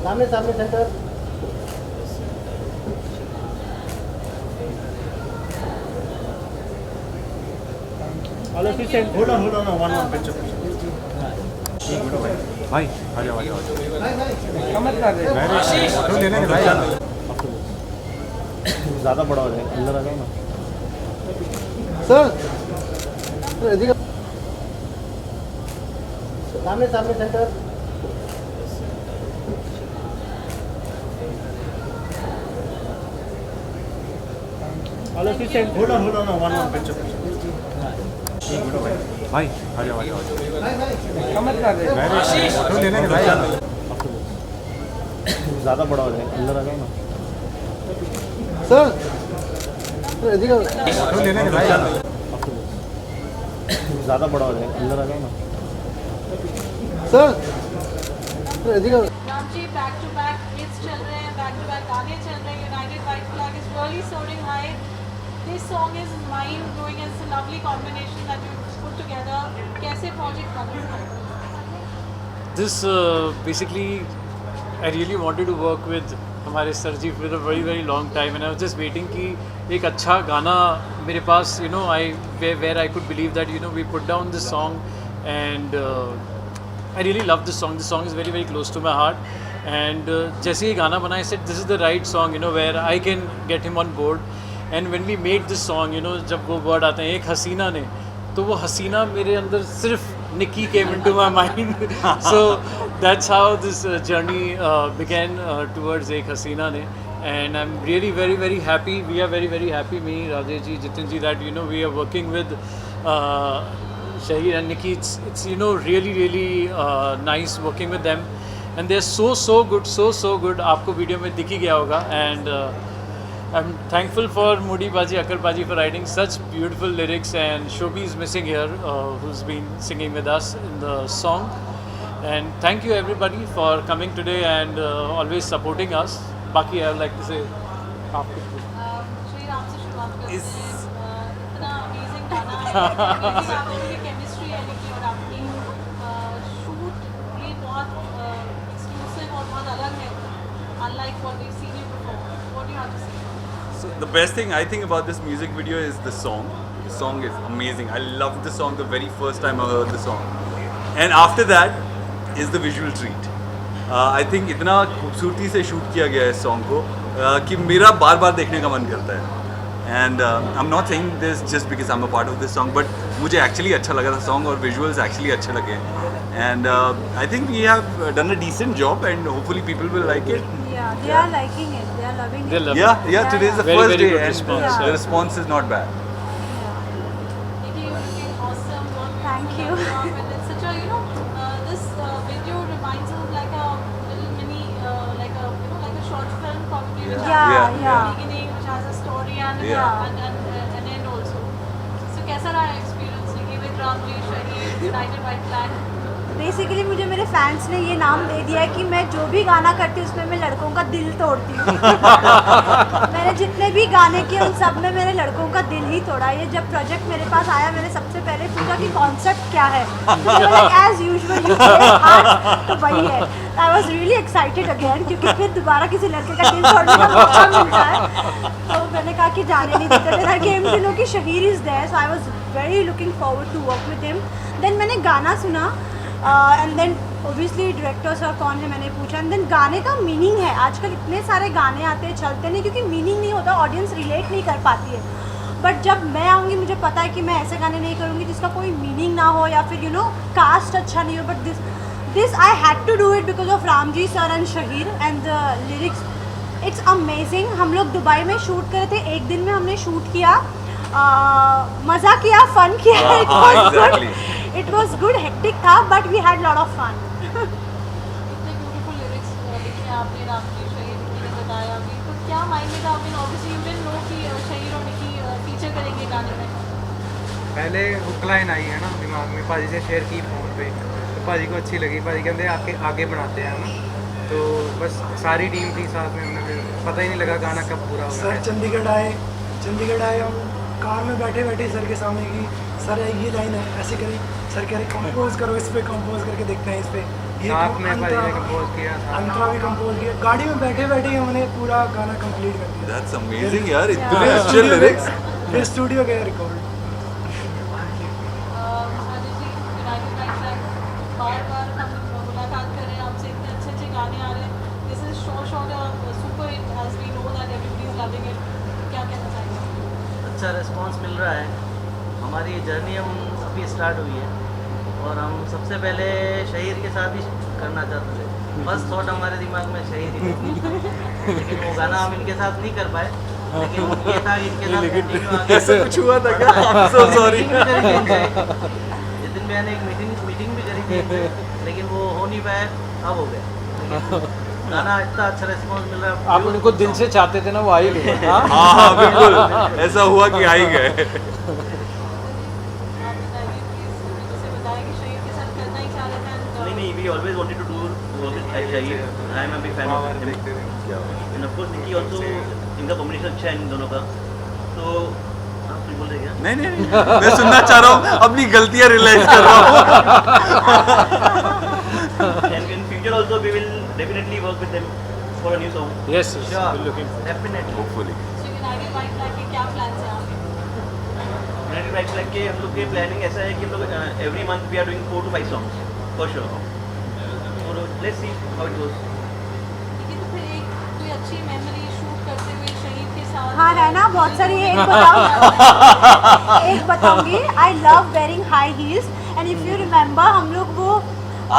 सामने सामने centre. Hello assistant, hold on one picture. भाई आ जाओ कमर कर रहे फोटो लेने भाई ज़्यादा बड़ा हो जाएगा, अंदर आ जाओ ना सर। सामने सामने centre. Hello assistant, hold on one picture. भाई आ जाओ कमर कर रहे फोटो लेने भाई ज़्यादा बड़ा हो जाएगा, अंदर आ जाओ ना सर। फोटो लेने भाई ज़्यादा बड़ा हो जाएगा, अंदर आ जाओ ना sir. Ram ji back to back hits चल रहे हैं, बैक टू बैक गाने चल रहे हैं। United white flag is really soaring high. This song is mind blowing. It's a lovely combination that you put together. कैसे प्रोजेक्ट बना? This basically, I really wanted to work with हमारे सरजी for a very very long time, and I was just waiting कि एक अच्छा गाना मेरे पास where I could believe that we put down this song, and I really love this song. This song is very very close to my heart, and जैसे ही गाना बना I said this is the right song where I can get him on board. And when we made this song, जब वो word आते हैं एक हसीना ने, तो वो हसीना मेरे अंदर सिर्फ Nikki came into my mind. So that's how this journey began towards Ek Hasina Ne. And I'm really very very happy. We are very very happy, me, Rajesh ji, Jitin ji, that we are working with Shahir and Nikki. It's really really nice working with them, and they're so good, so good. आपको video में दिख ही गया होगा. And I'm thankful for Moody Baji, Akar Baji for writing such beautiful lyrics, and Shobhi is missing here, who's been singing with us in the song. And thank you everybody for coming today and always supporting us. Baki, I would like to say आपको श्री राम से शुरुआत करते हैं. इतना amazing गाना है. आपकी chemistry है निकी और आपकी शूट ये बहुत एक्सक्लूसिव और बहुत अलग है. Unlike what we've seen you before. What do you have to say? So the best thing I think about this music video is the song. The song is amazing. I loved the song the very first time I heard the song. And after that is the visual treat. I think इतना खूबसूरती से shoot किया गया है इस song को कि मेरा बार बार देखने का मन करता है. And I'm not saying this just because I'm a part of this song, but मुझे actually अच्छा लगा था song और visuals actually अच्छे लगे. And I think we have done a decent job, and hopefully people will like it. Yeah, they are liking it. They are loving it. They love Yeah, today is the Very, first very day, good and response, yeah. the response is not bad. Nikki, you're looking awesome. Thank you. And it's such a, this video reminds us of like a little mini, like a short film probably, which has Yeah. a beginning, which has a story and Yeah. and an end also. So कैसा रहा experience Nikki with Ramji, Shahid, United White Flag? Basically मुझे मेरे fans ने ये नाम दे दिया है कि मैं जो भी गाना करती हूँ उसमें मैं लड़कों का दिल तोड़ती हूँ. मैंने जितने भी गाने किए उन सब में मैंने लड़कों का दिल ही तोड़ा. ये जब प्रोजेक्ट मेरे पास आया मैंने सबसे पहले पूछा कि कॉन्सेप्ट क्या है. As usual you play hard, तो वही है. I was really excited again क्योंकि फिर दोबारा किसी लड़के का दिल तोड़ने का मौका मिलता है. तो मैंने कहा कि जाने नहीं देते. Then I came to know कि Shaheer is there, so I was very looking forward to work with him. देन मैंने गाना सुना and then obviously director sir कौन है मैंने पूछा. एंड देन गाने का मीनिंग है. आजकल इतने सारे गाने आते हैं चलते नहीं क्योंकि मीनिंग नहीं होता, ऑडियंस रिलेट नहीं कर पाती है. बट जब मैं आऊँगी मुझे पता है कि मैं ऐसे गाने नहीं करूँगी जिसका कोई मीनिंग ना हो या फिर कास्ट अच्छा नहीं हो. But this I had to do it because of Ramji sir and Shaheer and the lyrics. It's amazing. हम लोग दुबई में शूट करे थे. एक दिन में हमने शूट किया, मज़ा किया, फन किया. It was good. हेक्टिक था but we had lot of fun. इतने ब्यूटीफुल लिरिक्स लिखे आपने रामजी, शहीद, निकी ने बताया अभी. तो क्या माइंड में था? I mean obviously you didn't know कि शहीद और निकी फीचर करेंगे गाने में. पहले हुक लाइन आई है ना दिमाग में, पाजी से शेयर की फ़ोन पे, तो पाजी को अच्छी लगी. पाजी कहते आगे बनाते हैं हम. तो बस सारी टीम थी साथ में. हमने फिर पता ही नहीं लगा गाना कब पूरा हो सर गया. चंडीगढ़ आए हम कार में बैठे बैठे सर के सामने की सर ये लाइन है ऐसे करें. सर कह रहे कंपोज करो, इस पे कंपोज करके देखते हैं, इस पे साथ में भाजी ने कंपोज किया था। अंतरा भी कंपोज किया, गाड़ी में बैठे बैठे ही हमने पूरा गाना कंप्लीट कर दिया। That's amazing यार, इतने अच्छे lyrics. फिर स्टूडियो गए record. Rajesh ji, United rights है, बार-बार हम मुलाकात कर रहे हैं आपसे, इतने अच्छे-अच्छे गाने आ रहे हैं। This is short super hit as we know that everybody is loving it. क्या कहना चाहेंगे? अच्छा रिस्पांस मिल रहा है। हमारी जर्नी हम अभी स्टार्ट हुई है और हम सबसे पहले शहीर के साथ ही करना चाहते थे। फर्स्ट थॉट हमारे दिमाग में शहीर ही थी, लेकिन वो गाना हम इनके साथ नहीं कर पाए। लेकिन ये था कि इनके साथ कंटिन्यू आगे ऐसा कुछ हुआ था क्या? I'm so sorry. जितिन भैया ने एक मीटिंग भी करी थी, लेकिन वो हो नहीं पाया, अब हो गया। गाना इतना अच्छा रिस्पांस मिल रहा है। आप उनको दिल से चाहते थे ना, वो आ ही गए। हाँ हाँ बिल्कुल, ऐसा हुआ कि आ ही गए। आप बताइए प्लीज, जैसे बताया कि शहीद के साथ करना ही चाह रहे थे and, नहीं, we always wanted to do work with Shahid. I am a big fan of him. And of course Nicky also, इनका कॉम्बिनेशन अच्छा है इन दोनों का। तो आप कुछ बोल रहे क्या? नहीं, मैं सुनना चाह रहा हूँ, अपनी गलतियाँ रियलाइज कर रहा हूँ। And in future also we will definitely work with them for a new song. Yes, we're looking for. Definitely. Hopefully. so United White Flag के क्या plans हैं आपके? United Right Flag के हम लोग के प्लानिंग ऐसा है कि हम लोग every month we are doing 4 to 5 songs for sure. So let's see how it goes. ठीक है, तो फिर एक कोई अच्छी मेमोरी शूट करते हुए शहीद के साथ। हाँ रहना बहुत सारी है, एक बताऊंगी। I love wearing high heels and if you remember हम लोग वो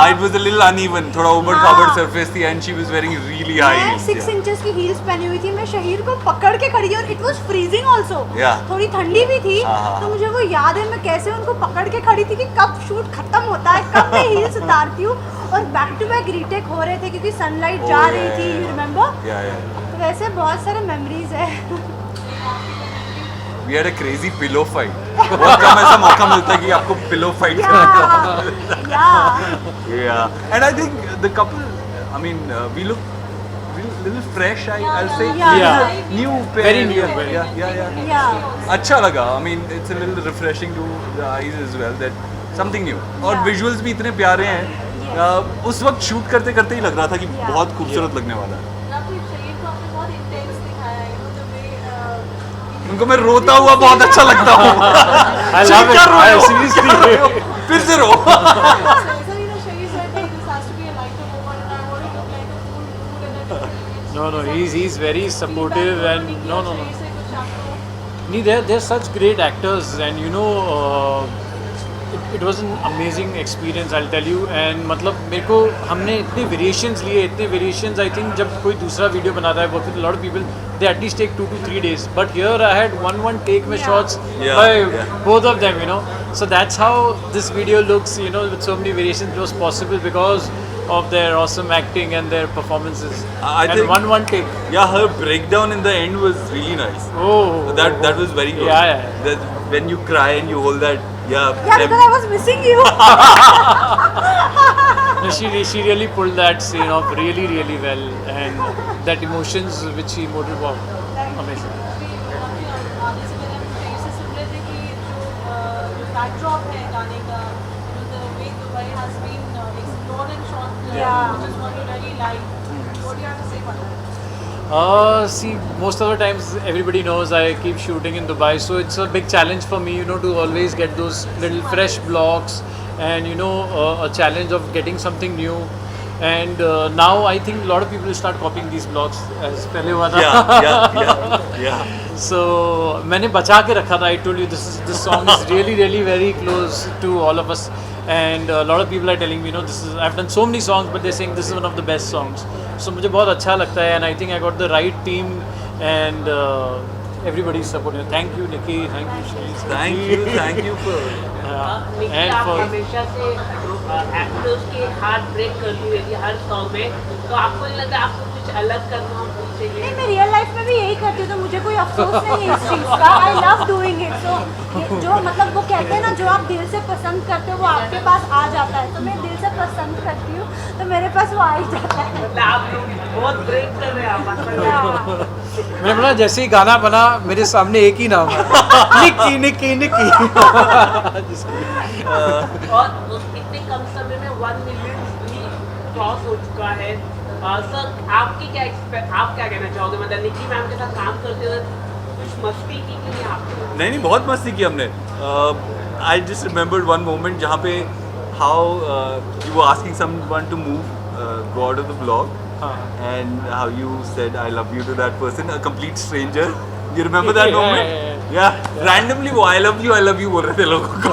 It was a little uneven, थोड़ा ऊबड़-खाबड़ surface थी, and she was wearing really high मैं heels. 6 इंचेस की हील्स पहनी हुई थी। मैं शहीर को पकड़ के खड़ी और it was freezing also. Yeah. थोड़ी ठंडी भी थी। हाँ। तो मुझे वो याद है मैं कैसे उनको पकड़ के खड़ी थी कि कब शूट खत्म होता है, कब मैं हील्स उतारती हूँ। और बैक टू बैक रीटेक हो रहे थे क्योंकि सनलाइट जा रही थी, यू रिमेम्बर? Yeah. तो वैसे बहुत सारे मेमोरीज है। We had a crazy pillow fight. बहुत कम ऐसा मौका मिलता है कि आपको pillow fight करने का। या Yeah. And I think the couple, I mean, we look little fresh. I'll say. Yeah. New pair. Very new, very या अच्छा लगा। I mean, it's a little refreshing to the eyes as well that something new. और Yeah. visuals भी इतने प्यारे हैं। उस वक्त शूट करते करते ही लग रहा था कि Yeah. बहुत खूबसूरत लगने वाला है। राफी, शहीद को आपने बहुत इंटेंस दिखाया है, the way उनको मैं रोता हुआ बहुत अच्छा लगता हूँ। I love it. I seriously. फिर से रो। so Shahid said hey, this has to be a lighter moment and I want to look like a cool mood and a different No, he's very supportive and no. शहीद से कुछ आपको Nee, they're such great actors, and you know, it was an amazing experience, I'll tell you. And मतलब मेरे को हमने इतने variations लिए, इतने variations. I think जब कोई दूसरा वीडियो बनाता है, work with a lot of people, they at least take 2 to 3 days. But here I had one take में shots Yeah, by yeah. both of them, you know. So that's how this video looks, you know, with so many variations. It was possible because of their awesome acting and their performances. I and think- one take. Yeah, her breakdown in the end was really nice. Oh, That was very good. Yeah. That when you cry and you hold that, या them- because I was missing you. No, she really pulled that scene off really, really well, and that emotions which she emoted, wow, amazing. आने से पहले हम शहीद से सुन रहे थे कि जो बैकड्रॉप है गाने का, the way Dubai has been explored and shot, Yeah. which is what you really like. What do you have to say about that? See, most of the times everybody knows I keep shooting in Dubai, so it's a big challenge for me, you know, to always get those little fresh blocks and, you know, a challenge of getting something new. And now I think a lot of people will start copying these blocks as pehle hua tha. Yeah. So मैंने बचा के रखा था. I told you this song is really, really very close to all of us, and a lot of people are telling me, you know, I've done so many songs, but they're saying this is one of the best songs. So मुझे बहुत अच्छा लगता है, and I think I got the right team and everybody's supporting. Thank you, Nikki. Thank you, Shahid. Thank you for. Nikhil, And आप for हमेशा से actors के heart break करती रहती है हर सॉन्ग में, तो आपको नहीं लगता आपको कुछ अलग करना हो उनसे लिए? नहीं, मैं रियल लाइफ में भी यही करती हूँ, तो मुझे कोई अफसोस नहीं है इस चीज़ का। I love doing it. So जो मतलब वो कहते हैं ना, जो आप दिल से पसंद करते हो वो आपके पास आ जाता है। तो मैं दिल से पसंद करती हूँ तो मेरे पास वो आ ही जाता है। मतलब आप लोग बहुत ब्रेक कर रहे हैं आप असल में। मैंने बोला जैसे ही गाना बना मेरे सामने एक ही नाम है, निक्की निक्की निक्की। और उस इतने कम समय में 1 मिलियन भी क्रॉस हो चुका है। सर आप क्या कहना चाहोगे, मतलब निकी मैम के साथ काम करते हुए कुछ मस्ती की कि नहीं आपने? नहीं, बहुत मस्ती की हमने। I just remembered one moment जहाँ पे how you were asking someone to move go out of the blog and how you said I love you to that person, a complete stranger. You remember that moment? Yeah. Randomly वो I love you बोल रहे थे लोगों को।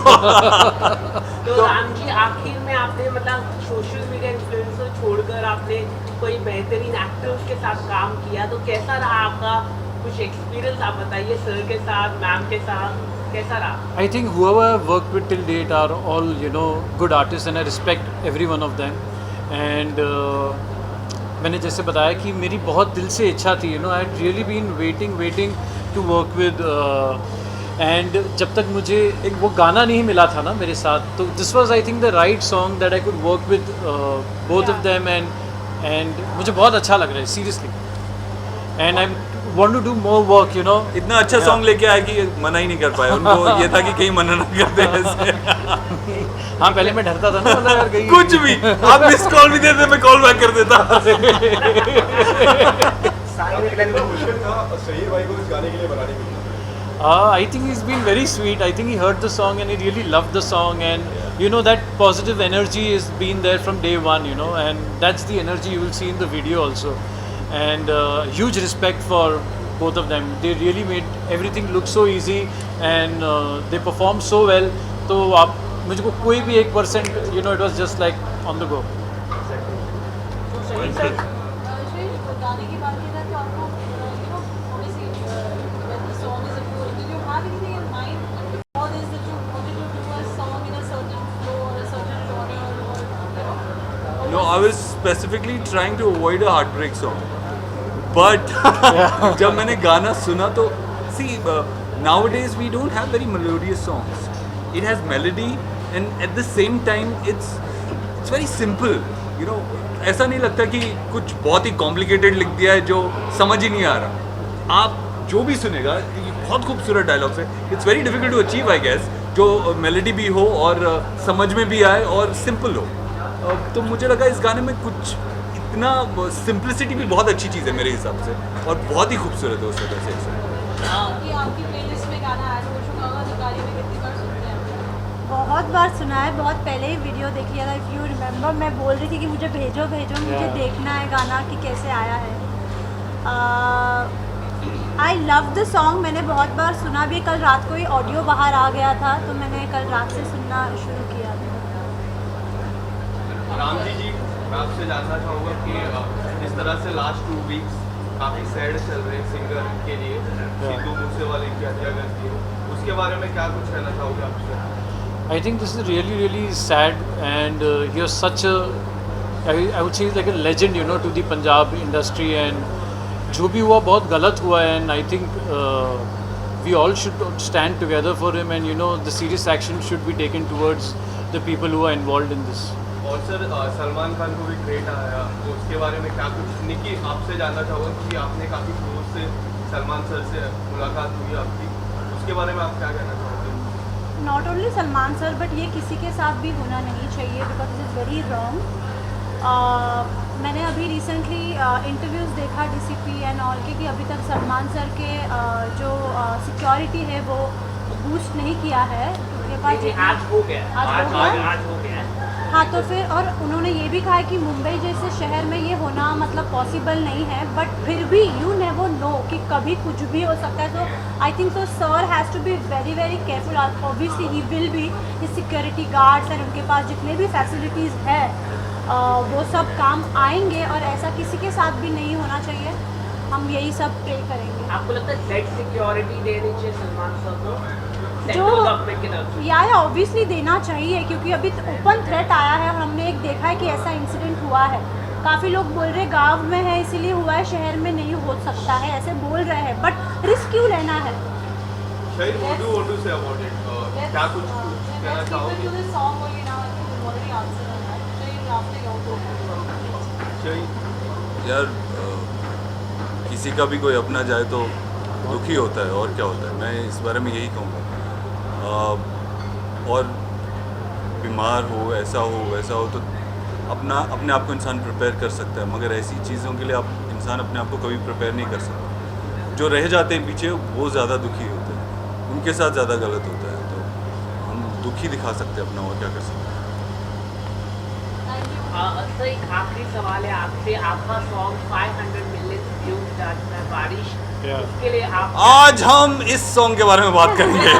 तो राम जी, आखिर में आपने मतलब सोशल मीडिया इन्फ्लुएंसर छोड़कर आपने कोई बेहतरीन एक्टर्स के साथ काम किया, तो कैसा रहा आपका कुछ एक्सपीरियंस? आप बताइए, सर के साथ, मैम के साथ कैसा रहा? I think whoever I've worked with till date are all, you know, good artists and I respect every one of them. And मैंने जैसे बताया कि मेरी बहुत दिल से इच्छा थी, you know, I had really been waiting to work with, and जब तक मुझे एक वो गाना नहीं मिला था ना मेरे साथ, तो this was I think the right song that I could work with both of them, and मुझे बहुत अच्छा लग रहा है seriously, and I want to do more work, you know. इतना अच्छा सॉन्ग लेके आया कि मना ही नहीं कर पाए, उनको ये था कि कहीं मना ना कर दे ऐसे। हाँ, पहले मैं डरता था ना, मतलब यार कहीं कुछ भी आप मिस कॉल भी देते, मैं कॉल बैक कर देता। शहीर भाई को इस गाने के लिए बनाने के लिए I think he's been very sweet. I think he heard the song and he really loved the song, and you know that positive energy has been there from day one, you know, and that's the energy you will see in the video also. And huge respect for both of them. They really made everything look so easy, and they performed so well. तो आप मुझको कोई भी 1%, you know, it was just like on the go. गाने की बात की जाए तो आपको you know obviously when the song is approved, did you have anything in mind before this that you wanted to do a song in a certain flow or a certain genre, or you know? No, I was specifically trying to avoid a heartbreak song. But जब मैंने गाना सुना तो see, nowadays we don't have very melodious songs. It has melody and at the same time it's very simple. You know, ऐसा नहीं लगता कि कुछ बहुत ही कॉम्प्लिकेटेड लिख दिया है जो समझ ही नहीं आ रहा। आप जो भी सुनेगा, ये बहुत खूबसूरत डायलॉग्स है। It's very difficult to achieve I guess, जो मेलोडी भी हो और समझ में भी आए और सिंपल हो। तो मुझे लगा इस गाने में कुछ इतना सिंप्लिसिटी भी बहुत अच्छी चीज़ है मेरे हिसाब से, और बहुत ही खूबसूरत है उस वजह से। कि आपकी प्लेलिस्ट में गाना ऐड हो चुका होगा, निकारी में कितनी बार सुनते हैं? बहुत बार सुना है, बहुत पहले ही वीडियो देख लिया था। इफ़ यू रिमेंबर, मैं बोल रही थी कि मुझे भेजो मुझे देखना है गाना कि कैसे आया है। आई लव द सॉन्ग, मैंने बहुत बार सुना भी। कल रात को ही ऑडियो बाहर आ गया था तो मैंने कल रात से सुनना शुरू किया था। राम जी, मैं आपसे जानना चाहूँगा कि जिस तरह से लास्ट 2 वीक्स काफ़ी सैड चल रहे हैं सिंगर के लिए, सिद्धू मूसेवाले की हत्या कर दी है, उसके बारे में क्या कुछ कहना चाहोगे आपसे? I think this is really, really sad, and you're such a, I would say he's like a legend, you know, to the Punjab industry, and जो भी हुआ बहुत गलत हुआ है, and I think we all should stand together for him, and you know the serious action should be taken towards the people who are involved in this. और sir, Salman Khan को भी ट्रेट आया, तो उसके बारे में क्या कुछ? निकी, आपसे जानना चाहूँगा कि आपने काफ़ी क्लोज से सलमान सर से मुलाकात हुई आपकी, उसके बारे में आप क्या कहना चाहोगे? Not only Salman sir, but ये किसी के साथ भी होना नहीं चाहिए, because it is very wrong. मैंने अभी रिसेंटली इंटरव्यूज़ देखा डीसीपी एंड ऑल के, कि अभी तक सलमान सर के जो सिक्योरिटी है वो बूस्ट नहीं किया है उनके पास। आज हो गया। हाँ, तो फिर और उन्होंने ये भी कहा है कि मुंबई जैसे शहर में ये होना मतलब पॉसिबल नहीं है, बट फिर भी यू नेवर नो कि कभी कुछ भी हो सकता है। तो I think so sir has to be very very careful. Obviously he will be, his security guards and उनके पास जितने भी फैसिलिटीज़ है वो सब काम आएंगे, और ऐसा किसी के साथ भी नहीं होना चाहिए। हम यही सब प्रे करेंगे। आपको लगता है सेट सिक्योरिटी देनी चाहिए सलमान सर को? जो या ऑब्वियसली देना चाहिए, क्योंकि अभी ओपन थ्रेट आया है और हमने एक देखा है कि ऐसा इंसिडेंट हुआ है। काफ़ी लोग बोल रहे गांव में है इसीलिए हुआ है, शहर में नहीं हो सकता है, ऐसे बोल रहे हैं, बट रिस्क क्यों लेना है? शायद what do you want to say about it? क्या कुछ कहना चाहोगे? यार, किसी का भी कोई अपना जाए तो दुखी होता है, और क्या होता है। मैं इस बारे में यही कहूँगा। और बीमार हो, ऐसा हो वैसा हो, तो अपने आप को इंसान प्रिपेयर कर सकता है, मगर ऐसी चीज़ों के लिए इंसान अपने आप को कभी प्रिपेयर नहीं कर सकता। जो रह जाते हैं पीछे वो ज़्यादा दुखी होते हैं, उनके साथ ज़्यादा गलत होता है। तो हम दुखी दिखा सकते हैं अपना, और क्या कर सकते हैं। सर एक आखिरी सवाल है आपसे, आपका सॉन्ग 500 मिलियन व्यूज जाता है बारिश, उसके लिए आप आज हम इस सॉन्ग के बारे में बात करेंगे।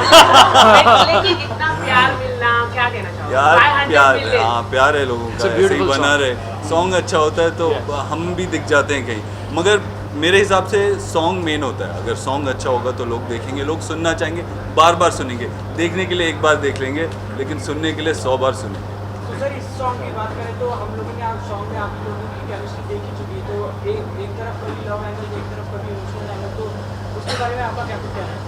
लेकिन इतना प्यार मिलना, क्या कहना चाहोगे? यार 500 प्यार, मिलियन। हाँ प्यार है लोगों का, ऐसे ही बना रहे। सॉन्ग अच्छा होता है तो हम भी दिख जाते हैं कहीं, मगर मेरे हिसाब से सॉन्ग मेन होता है। अगर सॉन्ग अच्छा होगा तो लोग देखेंगे, लोग सुनना चाहेंगे, बार बार सुनेंगे। देखने के लिए एक बार देख लेंगे, लेकिन सुनने के लिए 100 बार सुनेंगे। तो सर इस सॉन्ग की बात करें तो हम लोगों ने आज सॉन्ग में आप लोगों की केमिस्ट्री देख ही चुकी है, तो एक तरफ कभी लव एंगल, एक तरफ कभी इमोशनल एंगल, तो उसके बारे में आपका क्या कुछ कहना है?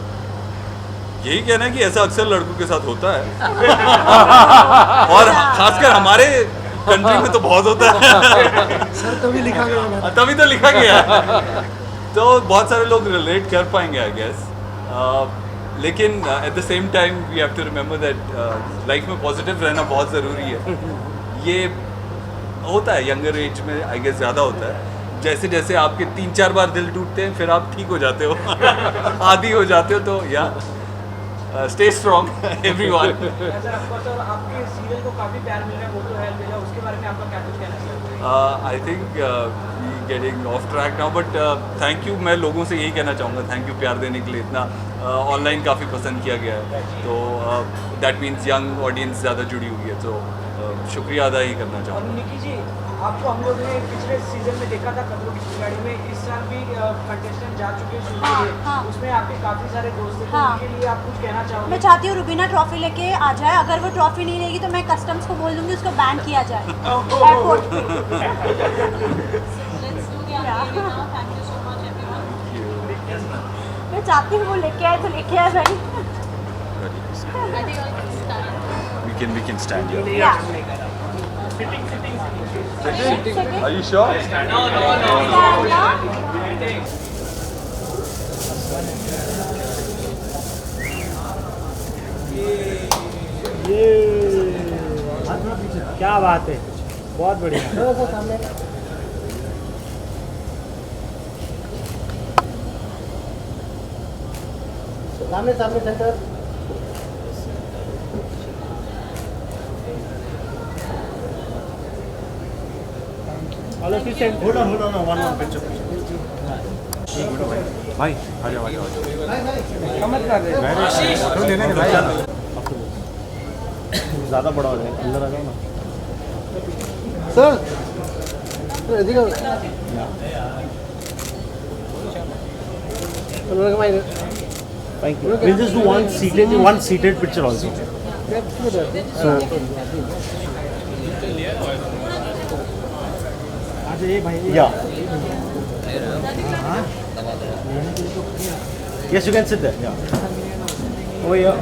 यही कहना है कि ऐसा अक्सर लड़कों के साथ होता है और खासकर हमारे कंट्री में तो बहुत होता है। सर तभी लिखा गया है। तभी तो लिखा गया है। तो बहुत सारे लोग रिलेट कर पाएंगे आई गेस, लेकिन at the same time we have to remember that life में पॉजिटिव रहना बहुत ज़रूरी है। ये होता है यंगर एज में आई गेस ज़्यादा होता है। जैसे जैसे आपके 3-4 बार दिल टूटते हैं फिर आप ठीक हो जाते हो, आदी हो जाते हो। तो या स्टे स्ट्रॉन्ग एवरीवन। सर आपके सीरियल को काफ़ी प्यार मिल रहा है, वो तो है मिला, उसके बारे में आपका क्या कुछ कहना चाहिए? I think we getting off track now, but thank you. मैं लोगों से यही कहना चाहूँगा, थैंक यू प्यार देने के लिए। इतना ऑनलाइन काफ़ी पसंद किया गया है, तो दैट मीन्स यंग ऑडियंस ज़्यादा जुड़ी हुई है, तो शुक्रिया अदा ही करना और चाहूँगा। निकी जी, आपको हम लोग ने पिछले सीजन में देखा था खतरों की खिलाड़ी में, इस साल भी कंटेस्टेंट जा चुके हैं शूट के लिए, हाँ। उसमें आपके काफ़ी सारे दोस्त थे, तो हाँ। उनके लिए आप कुछ कहना चाहोगे? मैं चाहती हूँ रुबीना ट्रॉफी लेके आ जाए। अगर वो ट्रॉफी नहीं लेगी तो मैं कस्टम्स को बोल दूंगी उसको बैन किया जाए एयरपोर्ट पे। Let's do the unveiling now. Thank you so much everyone. मैं चाहती हूँ वो लेके आए तो लेके आए भाई। I think all can start. We can stand here. Yeah. Are you sure? क्या बात है, बहुत बढ़िया। सामने सामने centre. All of you send. Hold on, one picture. भाई आ जाओ आ जाओ। समझ कर रहे हैं। फोटो लेने दे भाई। ज़्यादा बड़ा हो जाएगा, अंदर आ जाओ ना। Sir Thank you. We'll just do one seated picture also. So yeah. Yes, you can sit there. Yeah. Over here.